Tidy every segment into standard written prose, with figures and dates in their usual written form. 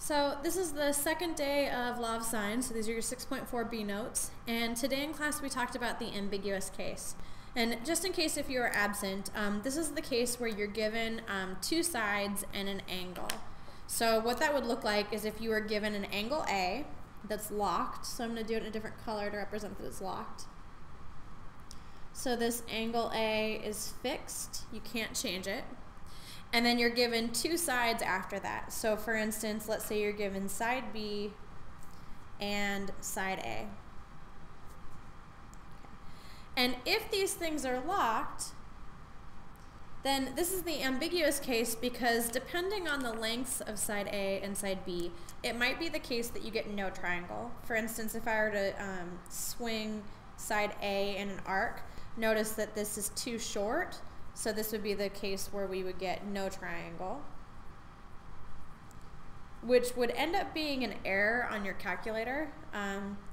So this is the second day of Law of Sines, so these are your 6.4b notes, and today in class we talked about the ambiguous case. And just in case if you are absent, this is the case where you're given two sides and an angle. So what that would look like is if you were given an angle A that's locked, so I'm going to do it in a different color to represent that it's locked. So this angle A is fixed, you can't change it. And then you're given two sides after that. So for instance, let's say you're given side B and side A. Okay. And if these things are locked, then this is the ambiguous case because depending on the lengths of side A and side B, it might be the case that you get no triangle. For instance, if I were to swing side A in an arc, notice that this is too short. So this would be the case where we would get no triangle, which would end up being an error on your calculator.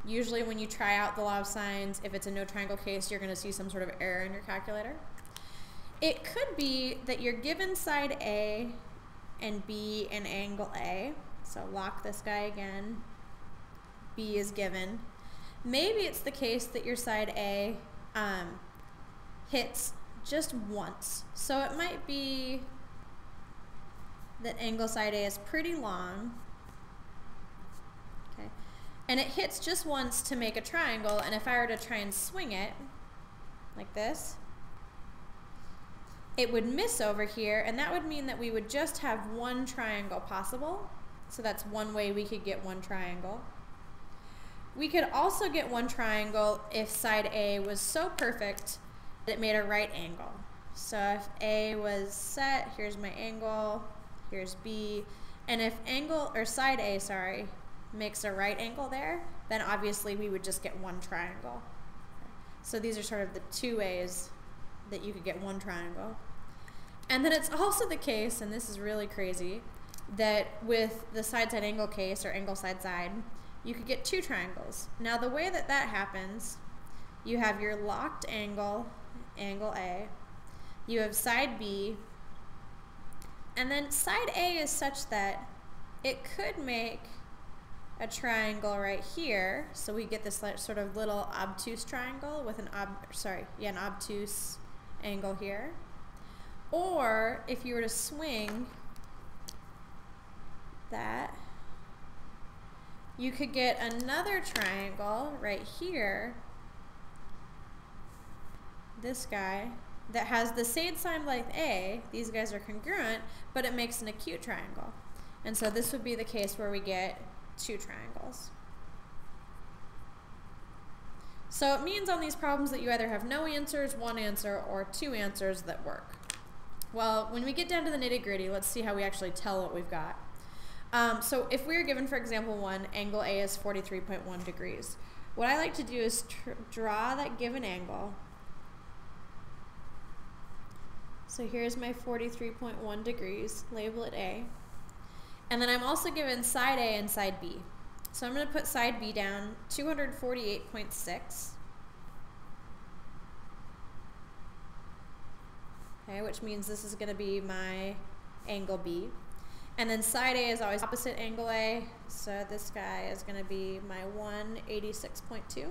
Usually when you try out the law of sines, if it's a no triangle case, you're going to see some sort of error in your calculator. It could be that you're given side A and B and angle A. So lock this guy again. B is given. Maybe it's the case that your side A hits just once. So it might be that angle side A is pretty long, okay, and it hits just once to make a triangle, and if I were to try and swing it like this, it would miss over here, and that would mean that we would just have one triangle possible. So that's one way we could get one triangle. We could also get one triangle if side A was so perfect it made a right angle. So if A was set, here's my angle, here's B, and if side A, sorry, makes a right angle there, then obviously we would just get one triangle. So these are sort of the two ways that you could get one triangle. And then it's also the case, and this is really crazy, that with the side-side angle case, or angle side-side, you could get two triangles. Now the way that that happens, you have your locked angle, angle A, you have side B, and then side A is such that it could make a triangle right here, so we get this sort of little obtuse triangle with an obtuse angle here. Or if you were to swing that, you could get another triangle right here, this guy, that has the same side length A, these guys are congruent, but it makes an acute triangle. And so this would be the case where we get two triangles. So it means on these problems that you either have no answers, one answer, or two answers that work. Well, when we get down to the nitty-gritty, let's see how we actually tell what we've got. So if we were given, for example, angle A is 43.1 degrees. What I like to do is draw that given angle. So here's my 43.1 degrees, label it A. And then I'm also given side A and side B. So I'm going to put side B down 248.6. Okay, which means this is going to be my angle B. And then side A is always opposite angle A, so this guy is going to be my 186.2.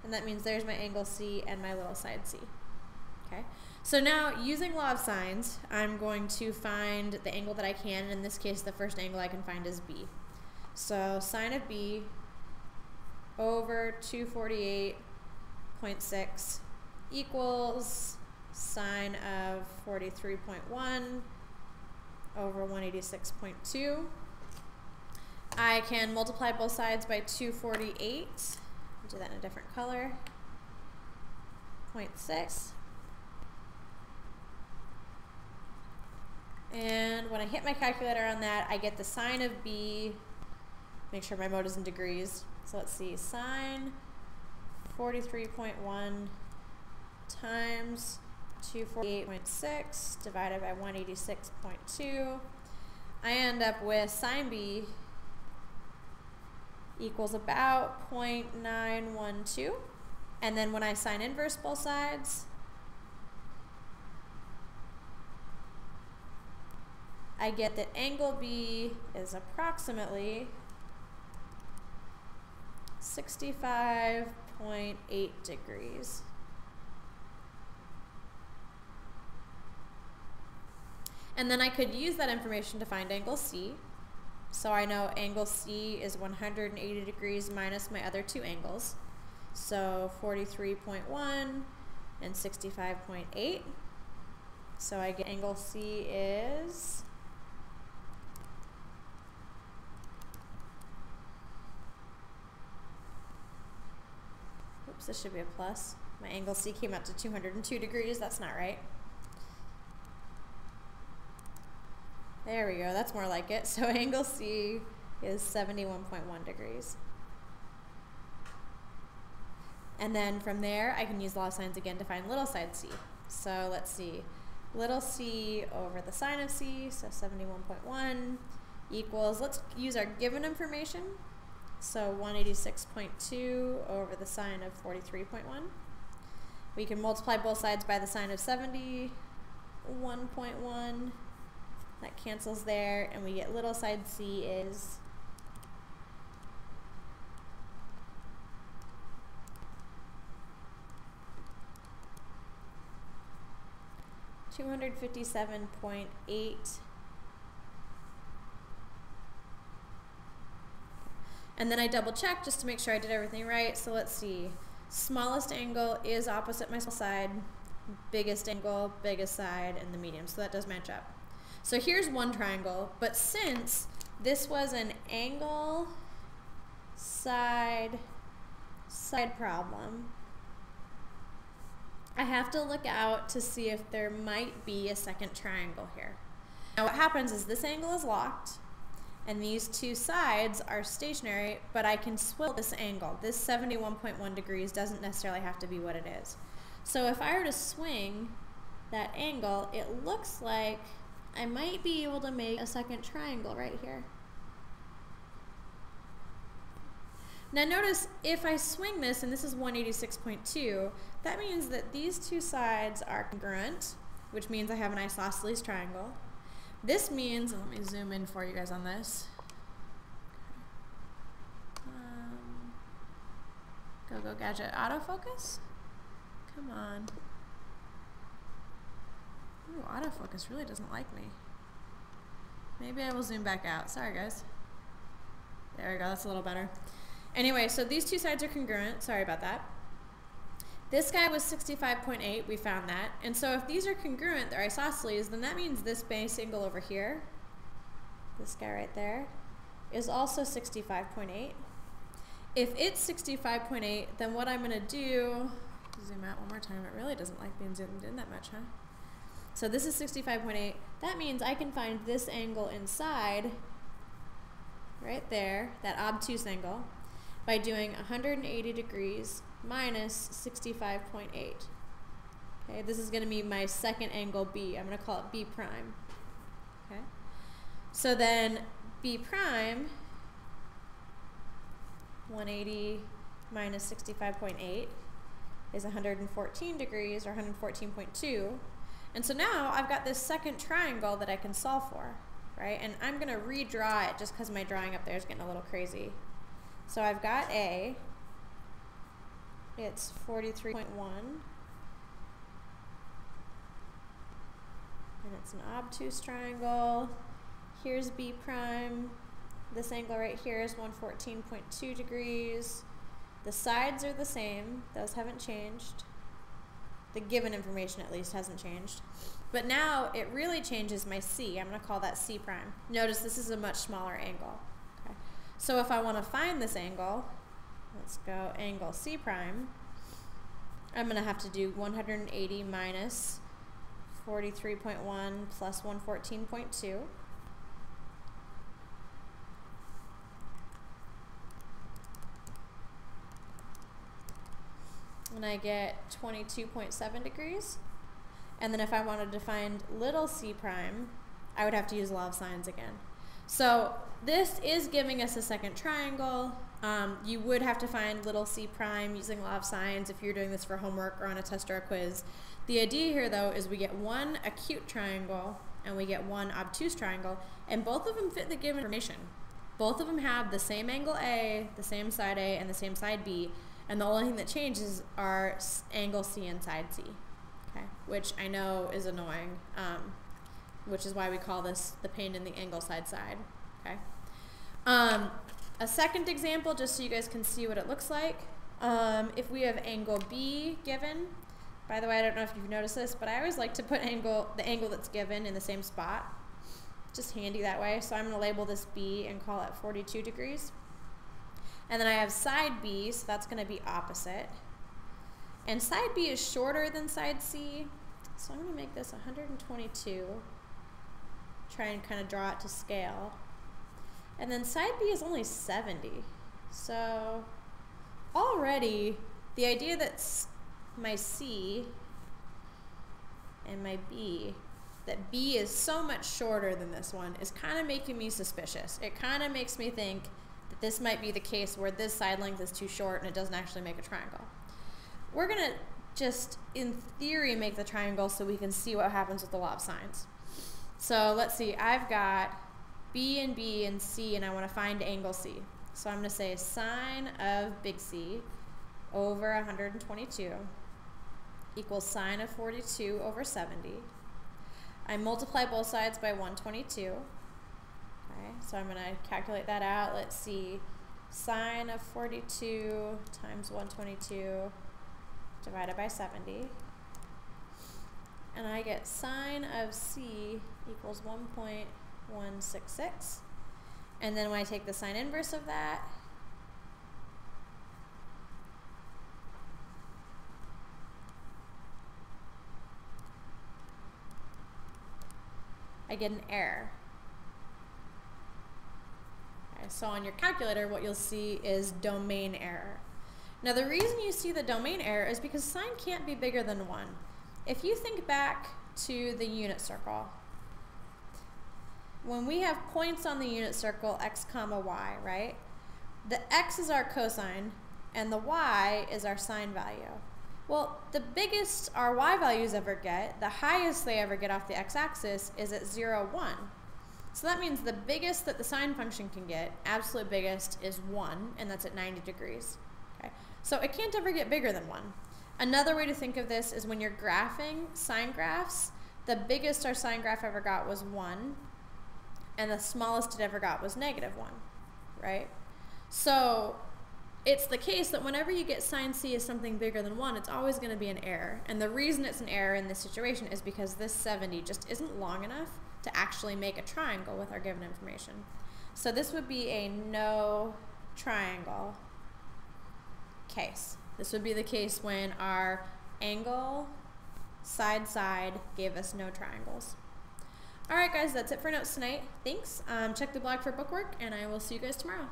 And that means there's my angle C and my little side C. Okay. So now, using law of sines, I'm going to find the angle that I can, and in this case, the first angle I can find is B. So sine of B over 248.6 equals sine of 43.1 over 186.2. I can multiply both sides by 248. Do that in a different color. 0.6. And when I hit my calculator on that, I get the sine of B. Make sure my mode is in degrees. So let's see, sine 43.1 times 248.6 divided by 186.2. I end up with sine B equals about 0.912. And then when I sine inverse both sides, I get that angle B is approximately 65.8 degrees. And then I could use that information to find angle C. So I know angle C is 180 degrees minus my other two angles. So 43.1 and 65.8. So I get angle C is oops, this should be a plus. My angle C came out to 202 degrees. That's not right. There we go. That's more like it. So angle C is 71.1 degrees. And then from there, I can use law of sines again to find little side C. So let's see. Little c over the sine of C, so 71.1 equals, let's use our given information. So 186.2 over the sine of 43.1. We can multiply both sides by the sine of 71.1. That cancels there, and we get little side C is 257.8. And then I double check just to make sure I did everything right. So let's see. Smallest angle is opposite my small side, biggest angle, biggest side, and the medium. So that does match up. So here's one triangle, but since this was an angle side problem, I have to look out to see if there might be a second triangle here. Now what happens is this angle is locked and these two sides are stationary, but I can swivel this angle. This 71.1 degrees doesn't necessarily have to be what it is. So if I were to swing that angle, it looks like I might be able to make a second triangle right here. Now notice if I swing this, and this is 186.2, that means that these two sides are congruent, which means I have an isosceles triangle. This means, let me zoom in for you guys on this. Go gadget autofocus. Come on. Ooh, autofocus really doesn't like me. Maybe I will zoom back out. Sorry guys. There we go, that's a little better. Anyway, so these two sides are congruent. Sorry about that. This guy was 65.8, we found that. And so if these are congruent, they're isosceles, then that means this base angle over here, this guy right there, is also 65.8. If it's 65.8, then what I'm going to do, zoom out one more time, it really doesn't like being zoomed in that much, huh? So this is 65.8. That means I can find this angle inside, right there, that obtuse angle, by doing 180 degrees minus 65.8. Okay, this is going to be my second angle B. I'm going to call it B prime. Okay, so then B prime, 180 minus 65.8 is 114 degrees, or 114.2. And so now I've got this second triangle that I can solve for, right? And I'm going to redraw it just because my drawing up there is getting a little crazy. So I've got A, it's 43.1, and it's an obtuse triangle. Here's B prime. This angle right here is 114.2 degrees. The sides are the same, those haven't changed. The given information at least hasn't changed. But now it really changes my C. I'm going to call that C prime. Notice this is a much smaller angle. Okay. So if I want to find this angle, let's go angle C prime. I'm going to have to do 180 minus 43.1 plus 114.2. And I get 22.7 degrees. And then if I wanted to find little c prime, I would have to use law of sines again. So this is giving us a second triangle. You would have to find little c prime using law of sines if you're doing this for homework or on a test or a quiz. The idea here though is we get one acute triangle and we get one obtuse triangle, and both of them fit the given information. Both of them have the same angle A, the same side A, and the same side B, and the only thing that changes are angle C and side C, okay? Which I know is annoying, which is why we call this the pain in the angle side, okay? A second example, just so you guys can see what it looks like. If we have angle B given, by the way, I don't know if you've noticed this, but I always like to put the angle that's given in the same spot. Just handy that way. So I'm going to label this B and call it 42 degrees. And then I have side B, so that's going to be opposite. And side B is shorter than side C, so I'm going to make this 122. Try and kind of draw it to scale. And then side B is only 70. So already the idea that my C and my B, that B is so much shorter than this one, is kind of making me suspicious. It kind of makes me think that this might be the case where this side length is too short and it doesn't actually make a triangle. We're going to just, in theory, make the triangle so we can see what happens with the law of sines. So let's see, I've got B and C, and I want to find angle C. So I'm going to say sine of big C over 122 equals sine of 42 over 70. I multiply both sides by 122. Okay, so I'm going to calculate that out. Let's see, sine of 42 times 122 divided by 70. And I get sine of C equals 1.166. And then when I take the sine inverse of that, I get an error. Okay, so on your calculator, what you'll see is domain error. Now the reason you see the domain error is because sine can't be bigger than 1. If you think back to the unit circle, when we have points on the unit circle, x comma y, right? The x is our cosine and the y is our sine value. Well, the biggest our y values ever get, the highest they ever get off the x-axis, is at 0, 1. So that means the biggest that the sine function can get, absolute biggest, is 1, and that's at 90 degrees. Okay? So it can't ever get bigger than 1. Another way to think of this is when you're graphing sine graphs, the biggest our sine graph ever got was 1, and the smallest it ever got was -1, right? So it's the case that whenever you get sine C as something bigger than 1, it's always going to be an error. And the reason it's an error in this situation is because this 70 just isn't long enough to actually make a triangle with our given information. So this would be a no triangle case. This would be the case when our angle side gave us no triangles. All right, guys, that's it for notes tonight. Thanks. Check the blog for bookwork, and I will see you guys tomorrow.